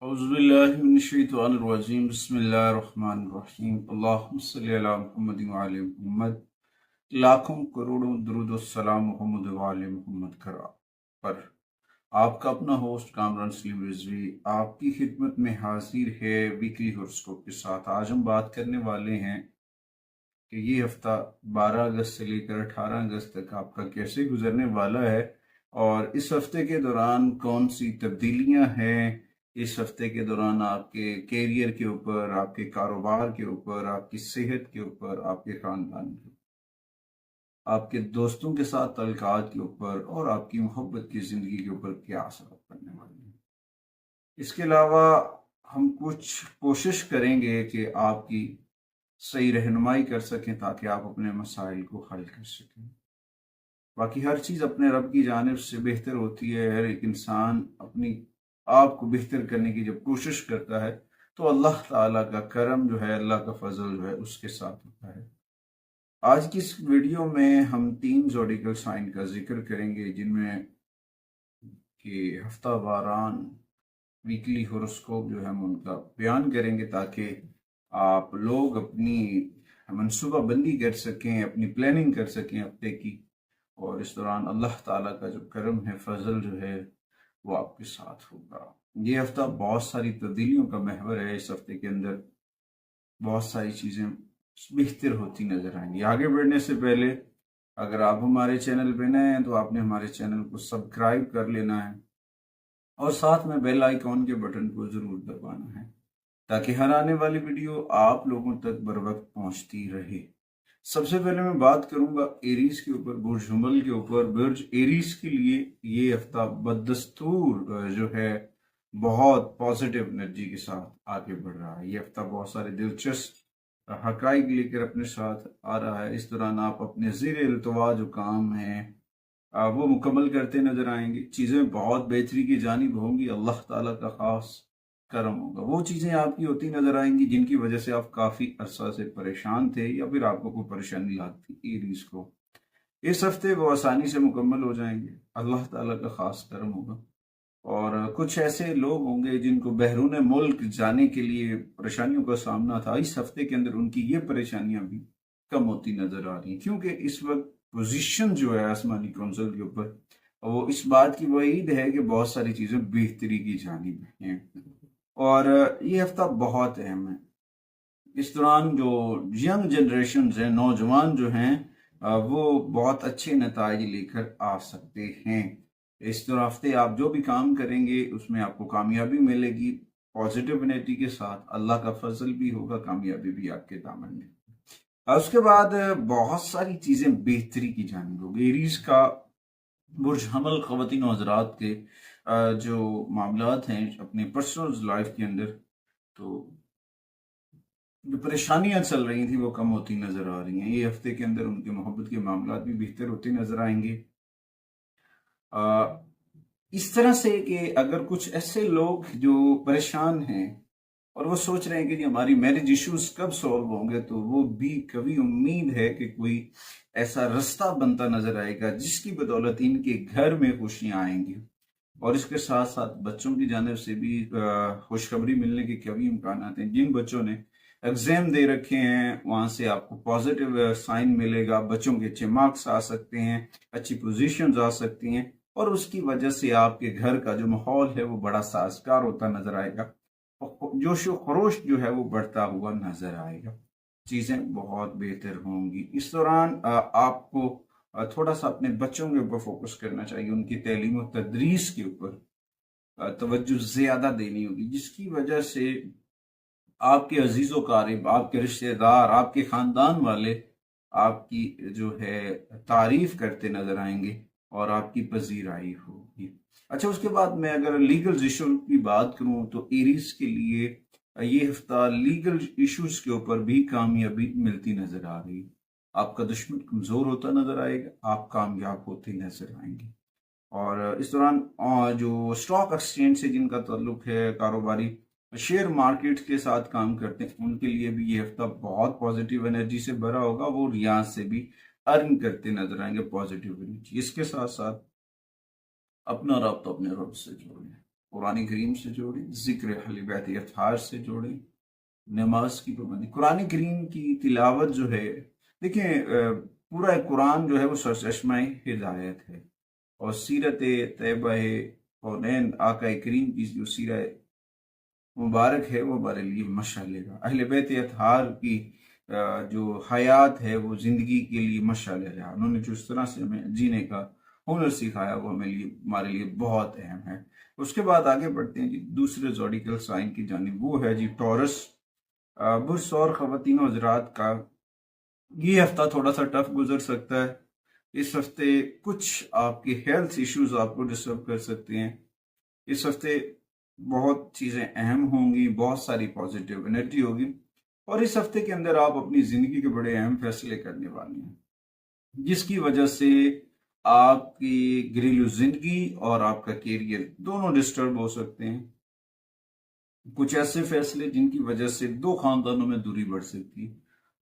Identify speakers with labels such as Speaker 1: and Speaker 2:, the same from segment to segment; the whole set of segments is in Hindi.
Speaker 1: औज़ुबिल्लाहिमिनश्शैतानिर्रजीम बिस्मिल्लाहिर्रहमानिर्रहीम अल्लाहुम्मा सल्लि अला मुहम्मद व आले मुहम्मद। लाखों करोड़ों दुरूद व सलाम मुहम्मद व आले मुहम्मद पर आपका अपना होस्ट कामरान सलीम रिजवी आपकी खिदमत में हाजिर है वीकली हॉरोस्कोप के साथ। आज हम बात करने वाले हैं कि ये हफ्ता 12 अगस्त से लेकर 18 अगस्त तक आपका कैसे गुजरने वाला है और इस हफ्ते के दौरान कौन सी तब्दीलियां हैं। इस हफ्ते के दौरान आपके कैरियर के ऊपर, आपके कारोबार के ऊपर, आपकी सेहत के ऊपर, आपके खानदान के ऊपर, आपके दोस्तों के साथ तल्लुकात के ऊपर और आपकी मोहब्बत की ज़िंदगी के ऊपर क्या असर पड़ने वाले हैं। इसके अलावा हम कुछ कोशिश करेंगे कि आपकी सही रहनुमाई कर सकें ताकि आप अपने मसाइल को हल कर सकें। बाकी हर चीज़ अपने रब की जानिब से बेहतर होती है। हर एक इंसान अपनी आप को बेहतर करने की जब कोशिश करता है तो अल्लाह ताला का करम जो है, अल्लाह का फजल जो है उसके साथ होता है। आज की इस वीडियो में हम 3 ज़ोडिकल साइन का जिक्र करेंगे जिनमें कि हफ्ता वारान वीकली होरोस्कोप जो है हम उनका बयान करेंगे ताकि आप लोग अपनी मनसूबाबंदी कर सकें, अपनी प्लानिंग कर सकें हफ्ते की। और इस दौरान अल्लाह ताला का जो करम है, फजल जो है वो आपके साथ होगा। ये हफ्ता बहुत सारी तब्दीलियों का महवर है। इस हफ्ते के अंदर बहुत सारी चीज़ें बेहतर होती नजर आएंगी। आगे बढ़ने से पहले अगर आप हमारे चैनल पे नए हैं तो आपने हमारे चैनल को सब्सक्राइब कर लेना है और साथ में बेल आइकॉन के बटन को ज़रूर दबाना है ताकि हर आने वाली वीडियो आप लोगों तक बर वक्त पहुंचती रहे। सबसे पहले मैं बात करूंगा एरीज के ऊपर, बुर्ज हुमल के ऊपर। बुर्ज एरीज के लिए ये हफ्ता बदस्तूर जो है बहुत पॉजिटिव एनर्जी के साथ आगे बढ़ रहा है। ये हफ्ता बहुत सारे दिलचस्प हकाइक लेकर अपने साथ आ रहा है। इस दौरान आप अपने ज़ेर इल्तवा जो काम है वो मुकम्मल करते नजर आएंगे। चीज़ें बहुत बेहतरी की जानिब होंगी। अल्लाह ताला का खास करम होगा। वो चीज़ें आपकी होती नजर आएंगी जिनकी वजह से आप काफ़ी अरसा से परेशान थे या फिर आपको कोई परेशानी लगती एरीज को, इस हफ्ते वो आसानी से मुकम्मल हो जाएंगे। अल्लाह ताला का खास करम होगा। और कुछ ऐसे लोग होंगे जिनको बहरूने मुल्क जाने के लिए परेशानियों का सामना था, इस हफ्ते के अंदर उनकी ये परेशानियां भी कम होती नजर आ रही हैं क्योंकि इस वक्त पोजीशन जो है आसमानी कौंसिल के ऊपर वो इस बात की वईद है कि बहुत सारी चीज़ें बेहतरी की जानिब हैं। और ये हफ्ता बहुत अहम है। इस दौरान जो यंग जनरेशन है, नौजवान जो हैं, वो बहुत अच्छे नताइज लेकर आ सकते हैं। इस हफ्ते आप जो भी काम करेंगे उसमें आपको कामयाबी मिलेगी। पॉजिटिव एनर्जी के साथ अल्लाह का फजल भी होगा, कामयाबी भी आपके दामन में। उसके बाद बहुत सारी चीज़ें बेहतरी की जानिब होगी। एरीज का बुर्ज हमल ख़वातीन और हज़रात के जो मामलात हैं अपने पर्सनल लाइफ के अंदर, तो जो परेशानियां चल रही थी वो कम होती नजर आ रही हैं। ये हफ्ते के अंदर उनके मोहब्बत के मामला भी बेहतर होते नजर आएंगे। इस तरह से कि अगर कुछ ऐसे लोग जो परेशान हैं और वो सोच रहे हैं कि जी हमारी मैरिज इश्यूज कब सॉल्व होंगे, तो वो भी कभी उम्मीद है कि कोई ऐसा रास्ता बनता नजर आएगा जिसकी बदौलत इनके घर में खुशियां आएंगी। और इसके साथ साथ बच्चों की जानिब से भी खुशखबरी मिलने के कभी इम्कान हैं। जिन बच्चों ने एग्जाम दे रखे हैं वहां से आपको पॉजिटिव साइन मिलेगा। बच्चों के अच्छे मार्क्स आ सकते हैं, अच्छी पोजीशंस आ सकती हैं और उसकी वजह से आपके घर का जो माहौल है वो बड़ा साजगार होता नजर आएगा। जोशो खरोश जो है वो बढ़ता हुआ नजर आएगा। चीजें बहुत बेहतर होंगी। इस दौरान आपको थोड़ा सा अपने बच्चों के ऊपर फोकस करना चाहिए, उनकी तालीम और तदरीस के ऊपर तवज्जो ज्यादा देनी होगी, जिसकी वजह से आपके अजीजो कारिब, आपके रिश्तेदार, आपके खानदान वाले आपकी जो है तारीफ करते नजर आएंगे और आपकी पजीराई होगी। अच्छा, उसके बाद मैं अगर लीगल इशू की बात करूं तो एरीज के लिए ये हफ्ता लीगल इश्यूज के ऊपर भी कामयाबी मिलती नजर आ रही। आपका दुश्मन कमजोर होता नजर आएगा, आप कामयाब होते नजर आएंगे। और इस दौरान जो स्टॉक एक्सचेंज से जिनका ताल्लुक है, कारोबारी शेयर मार्केट के साथ काम करते हैं, उनके लिए भी ये हफ्ता बहुत पॉजिटिव एनर्जी से भरा होगा। वो रियाज से भी अर्न करते नजर आएंगे पॉजिटिव एनर्जी। इसके साथ साथ अपना रब्त अपने रब से जोड़ें कुरान करीम से जोड़ें, जिक्र अहले बैत अतहार से जोड़ें, नमाज की पाबंदी, कुरान करीम की तिलावत जो है। देखिए पूरा कुरान जो है वो सरचश्मा हिदायत है, और सीरत तैयबा और नैन आका करीम की जो सीरत मुबारक है वो हमारे लिए मशाले का, अहले बैत अतहार की जो हयात है वो ज़िंदगी के लिए मशाले है। उन्होंने जिस तरह से हमें जीने का हुनर सिखाया वो हमारे लिए बहुत अहम है। उसके बाद आगे बढ़ते हैं जी दूसरे ज़ोडिकल साइन की जानिब, वो है जी टॉरस। बुर्स और ख़वातीन हज़रात का ये हफ्ता थोड़ा सा टफ गुजर सकता है। इस हफ्ते कुछ आपके हेल्थ इश्यूज आपको डिस्टर्ब कर सकते हैं। इस हफ्ते बहुत चीज़ें अहम होंगी, बहुत सारी पॉजिटिव एनर्जी होगी, और इस हफ्ते के अंदर आप अपनी ज़िंदगी के बड़े अहम फैसले करने वाले हैं, जिसकी वजह से आपकी घरेलू जिंदगी और आपका कैरियर दोनों डिस्टर्ब हो सकते हैं। कुछ ऐसे फैसले जिनकी वजह से दो खानदानों में दूरी बढ़ सकती है।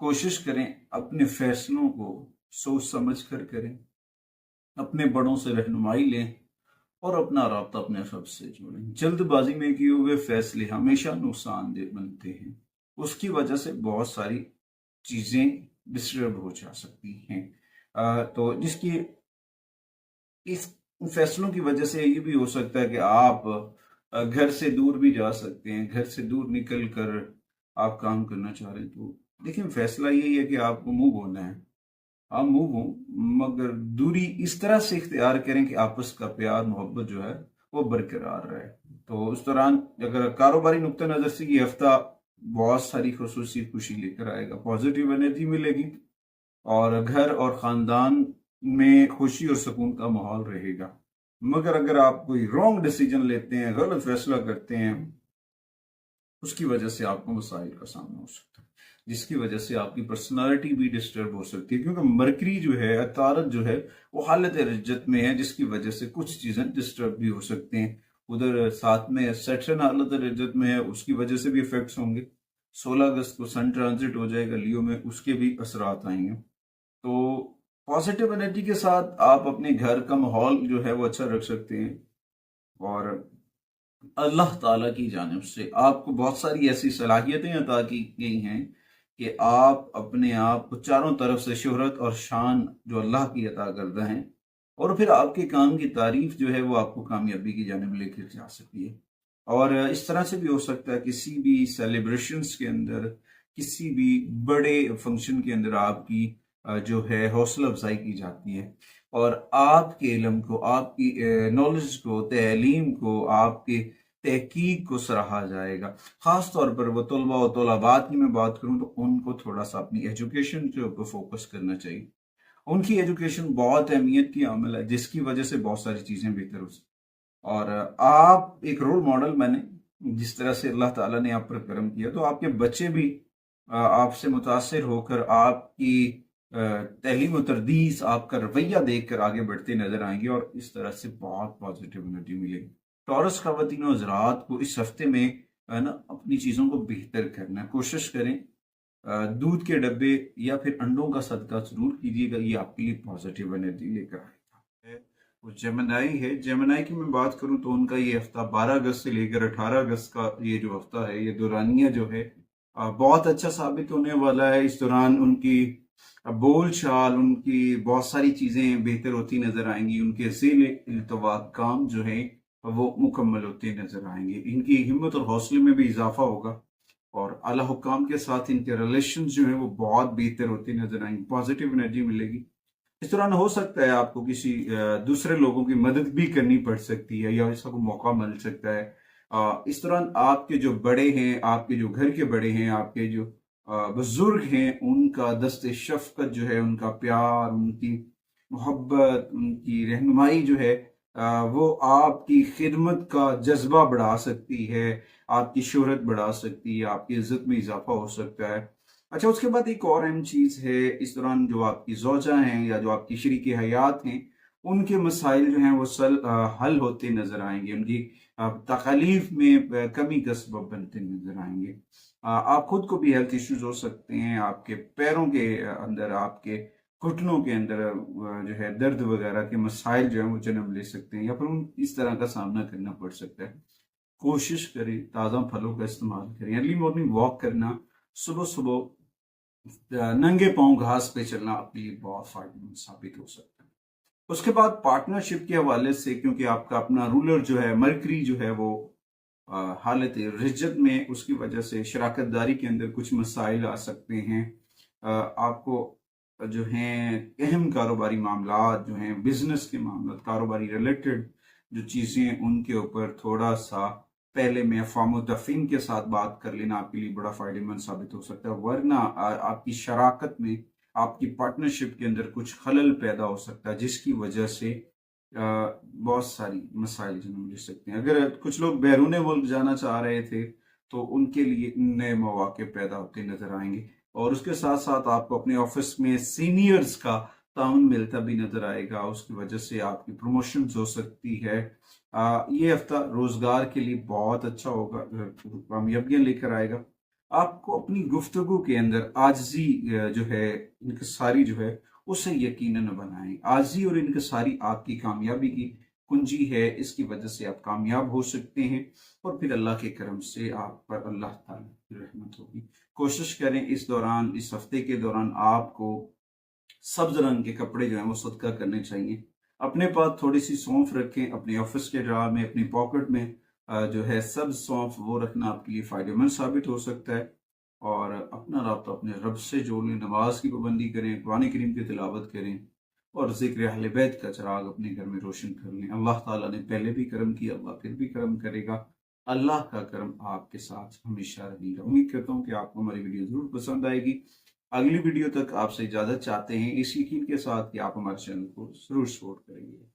Speaker 1: कोशिश करें अपने फैसलों को सोच समझ कर करें, अपने बड़ों से रहनुमाई लें और अपना राब्ता अपने रब से जोड़ें। जल्दबाजी में किए हुए फैसले हमेशा नुकसानदेह बनते हैं, उसकी वजह से बहुत सारी चीज़ें डिस्टर्ब हो जा सकती हैं। तो जिसकी इस फैसलों की वजह से ये भी हो सकता है कि आप घर से दूर भी जा सकते हैं, घर से दूर निकल कर आप काम करना चाह रहे हैं। तो देखिए फैसला यही है कि आपको मूव होना है, आप मूव हो, मगर दूरी इस तरह से इख्तियार करें कि आपस का प्यार मोहब्बत जो है वो बरकरार रहे। तो उस दौरान अगर कारोबारी नुक्ता नज़र से ये हफ्ता बहुत सारी खुसूसी खुशी लेकर आएगा, पॉजिटिव एनर्जी मिलेगी और घर और ख़ानदान में खुशी और सुकून का माहौल रहेगा। मगर अगर आप कोई रॉन्ग डिसीजन लेते हैं, गलत फैसला करते हैं, उसकी वजह से आपको मसाइल का सामना हो सकता है, जिसकी वजह से आपकी पर्सनालिटी भी डिस्टर्ब हो सकती है, क्योंकि मरकरी जो है, अतारत जो है, वो हालत रज्जत में है, जिसकी वजह से कुछ चीज़ें डिस्टर्ब भी हो सकते हैं। उधर साथ में सैटर्न हालत रज्जत में है, उसकी वजह से भी इफेक्ट्स होंगे। 16 अगस्त को सन ट्रांजिट हो जाएगा लियो में, उसके भी असरात आएंगे। तो पॉजिटिव एनर्जी के साथ आप अपने घर का माहौल जो है वो अच्छा रख सकते हैं, और अल्लाह ताला की जानिब से आपको बहुत सारी ऐसी सलाहियतें अता की गई हैं कि आप अपने आप को चारों तरफ से शोहरत और शान जो अल्लाह की अता करता है, और फिर आपके काम की तारीफ जो है वो आपको कामयाबी की जानिब लेकर जा सकती है। और इस तरह से भी हो सकता है किसी भी सेलिब्रेशंस के अंदर, किसी भी बड़े फंक्शन के अंदर आपकी जो है हौसला अफजाई की जाती है, और आपके इल्म को, आपकी नॉलेज को, तालीम को, आपके तहकीक को सराहा जाएगा। ख़ास तौर पर वो तलबा और तलबात की मैं बात करूँ तो उनको थोड़ा सा अपनी एजुकेशन के ऊपर फोकस करना चाहिए। उनकी एजुकेशन बहुत अहमियत की अमल है, जिसकी वजह से बहुत सारी चीज़ें बेहतर हो सकती। और आप एक रोल मॉडल बने, जिस तरह से अल्लाह ताला ने आप पर करम किया, तो आपके बच्चे भी आपसे मुतासिर होकर आपकी तहलीम और तरदीस, आपका रवैया देख कर आगे बढ़ते नजर आएंगे, और इस तरह से बहुत पॉजिटिव एनर्जी मिलेगी। टॉरस ख़वातीन और हज़रात को इस हफ्ते में ना अपनी चीज़ों को बेहतर करना कोशिश करें। दूध के डब्बे या फिर अंडों का सदका जरूर कीजिएगा, ये आपके लिए पॉजिटिव एनर्जी लेकर आएगा। वो जेमिनाई है, जेमिनाई की मैं बात करूं तो उनका ये हफ्ता 12 अगस्त से लेकर 18 अगस्त का ये जो हफ्ता है, ये दौरानिया जो है बहुत अच्छा साबित होने वाला है। इस दौरान उनकी बोल चाल, उनकी बहुत सारी चीज़ें बेहतर होती नजर आएंगी, उनके ज़ेल इल्तवा काम जो है वो मुकम्मल होते नजर आएंगे, इनकी हिम्मत और हौसले में भी इजाफा होगा, और आला हुक्काम के साथ इनके रिलेशन जो है वो बहुत बेहतर होते नजर आएंगे, पॉजिटिव एनर्जी मिलेगी। इस दौरान हो सकता है आपको किसी दूसरे लोगों की मदद भी करनी पड़ सकती है, या इसका कोई मौका मिल सकता है। इस दौरान आपके जो बड़े हैं, आपके जो घर के बड़े हैं, आपके जो बुजुर्ग हैं, उनका दस्ते शफकत जो है, उनका प्यार, उनकी मोहब्बत, उनकी रहनुमाई जो है वो आपकी खिदमत का जज्बा बढ़ा सकती है, आपकी शोहरत बढ़ा सकती है, आपकी इज्जत में इजाफा हो सकता है। अच्छा, उसके बाद एक और अहम चीज़ है, इस दौरान जो आपकी ज़ौजा हैं या जो आपकी शरीक हयात हैं, उनके मसाइल जो हैं वो हल होते नज़र आएंगे, उनकी तकलीफ में कमी का सबब बनते नज़र आएंगे। आप खुद को भी हेल्थ इश्यूज हो सकते हैं, आपके पैरों के अंदर, आपके घुटनों के अंदर जो है दर्द वगैरह के मसाइल जो है वो जन्म ले सकते हैं, या फिर इस तरह का सामना करना पड़ सकता है। कोशिश करें ताज़ा फलों का इस्तेमाल करें। अर्ली मॉर्निंग वॉक करना, सुबह सुबह नंगे पांव घास पे चलना आपके लिए बहुत फायदेमंद साबित हो सकता है। उसके बाद पार्टनरशिप के हवाले से, क्योंकि आपका अपना रूलर जो है मरकरी जो है वो हालत रिज्जत में, उसकी वजह से शराकतदारी के अंदर कुछ मसाइल आ सकते हैं। आपको जो हैं अहम कारोबारी मामला जो हैं, बिजनेस के मामला, कारोबारी रिलेटेड जो चीज़ें हैं, उनके ऊपर थोड़ा सा पहले में अफ़वाम तफ़हीम के साथ बात कर लेना आपके लिए बड़ा फ़ायदेमंद साबित हो सकता है। वरना आपकी शराकत में, आपकी पार्टनरशिप के अंदर कुछ खलल पैदा हो सकता है, जिसकी वजह से बहुत सारी मसाइल जन्म ले सकते हैं। अगर कुछ लोग बैरून मुल्क जाना चाह रहे थे तो उनके लिए नए मौके पैदा होते नजर आएंगे, और उसके साथ साथ आपको अपने ऑफिस में सीनियर्स का ताउन मिलता भी नजर आएगा। उसकी वजह से आपकी प्रमोशन हो सकती है। ये हफ्ता रोजगार के लिए बहुत अच्छा होगा, कामयाबियां लेकर आएगा। आपको अपनी गुफ्तगू के अंदर आजिज़ी जो है, इनकिसारी जो है, उसे यकीनन बनाएं। आजिज़ी और इनकिसारी आपकी कामयाबी की कुंजी है। इसकी वजह से आप कामयाब हो सकते हैं, और फिर अल्लाह के करम से आप पर अल्लाह ताला की रहमत होगी। कोशिश करें इस दौरान, इस हफ्ते के दौरान आपको सब्ज रंग के कपड़े जो हैं वो सदका करने चाहिए। अपने पास थोड़ी सी सौंफ रखें, अपने ऑफिस के ड्रा में, अपनी पॉकेट में जो है सब्ज सौंफ वो रखना आपके लिए फायदेमंद साबित हो सकता है। और अपना राब्ता अपने रब से जोड़ लें, नमाज की पाबंदी करें, कुरान करीम की तिलावत करें, और जिक्र अहले बैत का चिराग अपने घर में रोशन कर लें। अल्लाह ताला ने पहले भी करम किया, अल्लाह फिर भी करम करेगा। अल्लाह का करम आपके साथ हमेशा रहेगा। उम्मीद करता हूँ कि आपको हमारी वीडियो जरूर पसंद आएगी। अगली वीडियो तक आपसे इजाजत चाहते हैं, इस यकीन के साथ कि आप हमारे चैनल को जरूर सपोर्ट करेंगे।